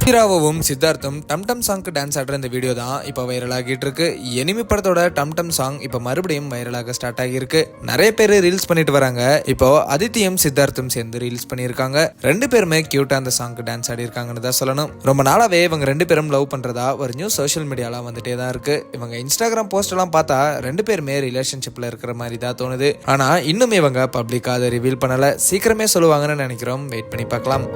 ஹீராவும் சித்தார்த்தும் டம் டம் சாங்க்கு டான்ஸ் ஆடுற இந்த வீடியோ தான் இப்போ வைரல் ஆகிட்டு இருக்கு. எனிமி படத்தோட டம் டம் சாங் இப்போ மறுபடியும் வைரலாக ஸ்டார்ட் ஆகியிருக்கு. நிறைய பேர் ரீல்ஸ் பண்ணிட்டு வராங்க. இப்போ அதித்தியும் சித்தார்த்தும் சேர்ந்து ரீல்ஸ் பண்ணியிருக்காங்க. ரெண்டு பேருமே கியூட்டா அந்த சாங்க்கு டான்ஸ் ஆடி இருக்காங்கன்னு தான் சொல்லணும். ரொம்ப நாளாவே இவங்க ரெண்டு பேரும் லவ் பண்றதா ஒரு நியூஸ் சோஷியல் மீடியால வந்துட்டே தான் இருக்கு. இவங்க இன்ஸ்டாகிராம் போஸ்ட் எல்லாம் பார்த்தா ரெண்டு பேருமே ரிலேஷன்ஷிப்ல இருக்கிற மாதிரி தான் தோணுது. ஆனா இன்னும் இவங்க பப்ளிக்கா அதை ரிவீல் பண்ணல. சீக்கிரமே சொல்லுவாங்கன்னு நினைக்கிறோம். வெயிட் பண்ணி பார்க்கலாம்.